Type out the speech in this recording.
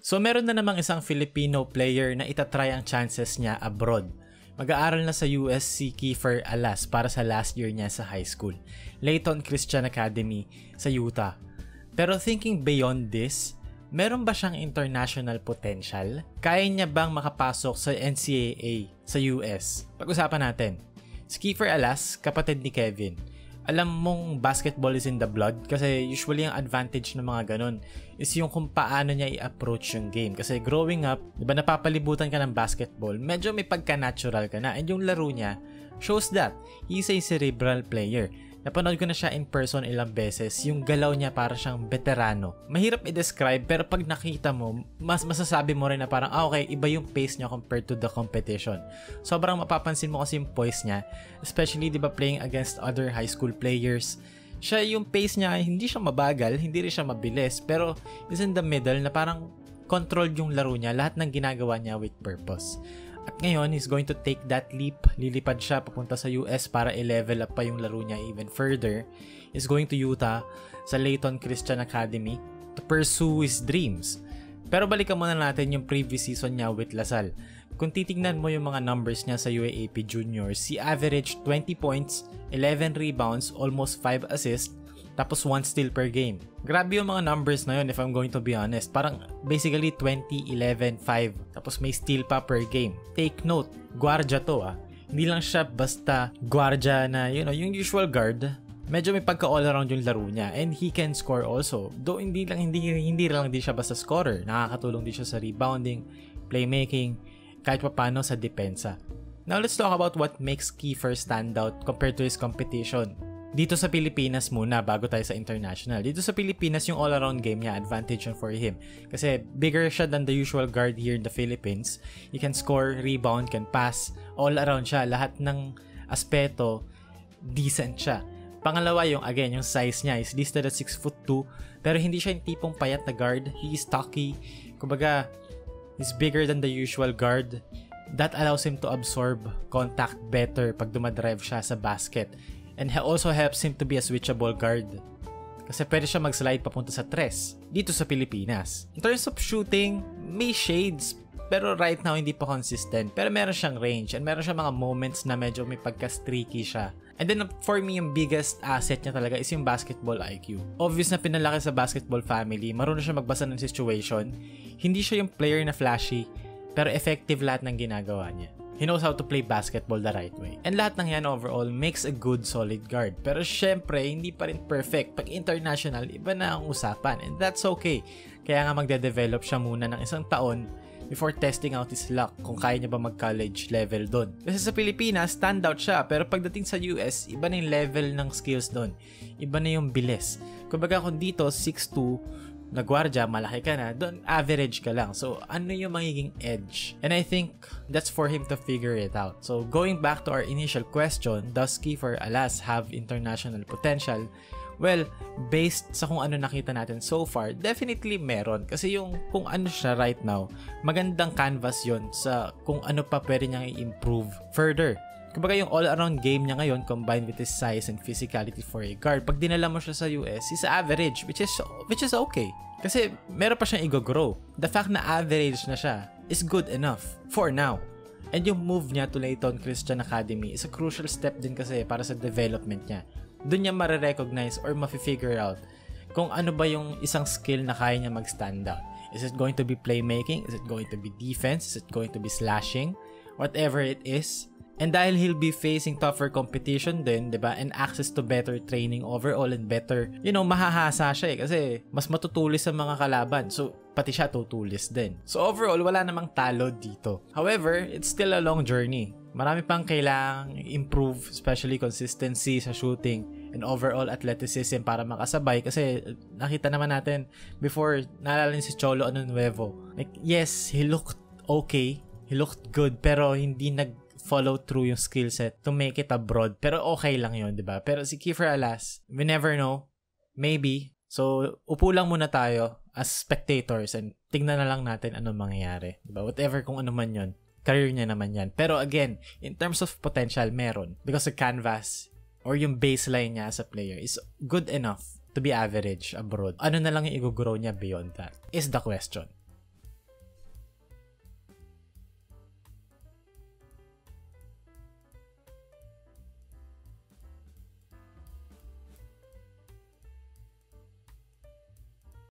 So meron na namang isang Filipino player na itatry ang chances niya abroad. Mag-aaral na sa US si Kiefer Alas para sa last year niya sa high school, Layton Christian Academy sa Utah. Pero thinking beyond this, meron ba siyang international potential? Kaya niya bang makapasok sa NCAA sa US? Pag-usapan natin. Si Kiefer Alas, kapatid ni Kevin. Alam mong basketball is in the blood kasi usually ang advantage ng mga ganun is yung kung paano niya i-approach yung game. Kasi growing up, di ba napapalibutan ka ng basketball, medyo may pagka-natural ka na. And yung laro niya shows that he's a cerebral player. Napanood ko na siya in person ilang beses. Yung galaw niya para siyang veterano. Mahirap i-describe pero pag nakita mo, mas masasabi mo rin na parang okay, iba yung pace niya compared to the competition. Sobrang mapapansin mo kasi yung poise niya. Especially di ba playing against other high school players. Siya yung pace niya, hindi siya mabagal, hindi rin siya mabilis. Pero is in the middle na parang controlled yung laro niya. Lahat ng ginagawa niya with purpose. At ngayon, he's going to take that leap. Lilipad siya papunta sa US para i-level up pa yung laro niya even further. He's going to Utah sa Layton Christian Academy to pursue his dreams. Pero balikan muna natin yung previous season niya with LaSalle. Kung titignan mo yung mga numbers niya sa UAAP Juniors, he averaged 20 points, 11 rebounds, almost 5 assists, tapos 1 steal per game. Grabe yung mga numbers na yun if I'm going to be honest. Parang basically 20, 11, 5. Tapos may steal pa per game. Take note, guardia to Hindi lang siya basta guardia na, yung usual guard. Medyo may pagka all around yung laro niya. And he can score also. Though hindi lang siya basta scorer. Nakakatulong din siya sa rebounding, playmaking, kahit pa paano sa depensa. Now let's talk about what makes Kiefer stand out compared to his competition. Dito sa Pilipinas muna bago tayo sa international. Dito sa Pilipinas yung all-around game niya, advantage for him. Kasi bigger siya than the usual guard here in the Philippines. He can score, rebound, can pass, all-around siya. Lahat ng aspeto, decent siya. Pangalawa yung size niya is listed at 6'2", pero hindi siya yung tipong payat na guard. He is stocky. Kumbaga, he's bigger than the usual guard. That allows him to absorb contact better pag dumadrive siya sa basket. And also helps him to be a switchable guard. Kasi pwede siya mag-slide papunta sa tres dito sa Pilipinas. In terms of shooting, may shades. Pero right now, hindi pa consistent. Pero meron siyang range. And meron siyang mga moments na medyo may pagka-streaky siya. And then for me, yung biggest asset niya talaga is yung basketball IQ. Obvious na pinalaki sa basketball family. Marunong siya magbasa ng situation. Hindi siya yung player na flashy. Pero effective lahat ng ginagawa niya. He knows how to play basketball the right way. And lahat ng yan overall makes a good solid guard. Pero syempre, hindi pa rin perfect. Pag international, iba na ang usapan. And that's okay. Kaya nga magde-develop siya muna ng isang taon before testing out his luck kung kaya niya ba mag-college level doon. Kasi sa Pilipinas, standout siya. Pero pagdating sa US, iba na yung level ng skills doon. Iba na yung bilis. Kumbaga kung dito, 6'2", na guardia, malaki ka na, doon average ka lang. So, ano yung magiging edge? And I think that's for him to figure it out. So, going back to our initial question, does Kiefer Alas have international potential? Well, based sa kung ano nakita natin so far, definitely meron. Kasi yung kung ano siya right now, magandang canvas yon sa kung ano pa pwede niyang i-improve further. Kumbaga yung all-around game niya ngayon combined with his size and physicality for a guard, pag dinala mo siya sa US, he's average, which is okay. Kasi meron pa siyang i-grow. The fact na average na siya is good enough for now. And yung move niya to Layton Christian Academy is a crucial step din kasi para sa development niya. Doon niya ma-recognize or ma-figure out kung ano ba yung isang skill na kaya niya mag-stand out. Is it going to be playmaking? Is it going to be defense? Is it going to be slashing? Whatever it is. And dahil he'll be facing tougher competition din, diba? And access to better training overall and better, mahahasa siya kasi mas matutulis sa mga kalaban. So, pati siya tutulis din. So, overall, wala namang talo dito. However, it's still a long journey. Marami pang kailangang improve, especially consistency sa shooting and overall athleticism para makasabay. Kasi nakita naman natin before, naalala niyo si Cholo Nuevo. Like, yes, he looked okay. He looked good, pero hindi follow through yung skill set to make it abroad. Pero okay lang yun, diba? Pero si Kiefer Alas, we never know. Maybe. So, upo lang muna tayo as spectators and tingnan na lang natin anong mangyayari. Diba? Whatever kung ano man yun. Career niya naman yan. Pero again, in terms of potential, meron. Because the canvas or yung baseline niya as a player is good enough to be average abroad. Ano na lang yung i-grow niya beyond that is the question.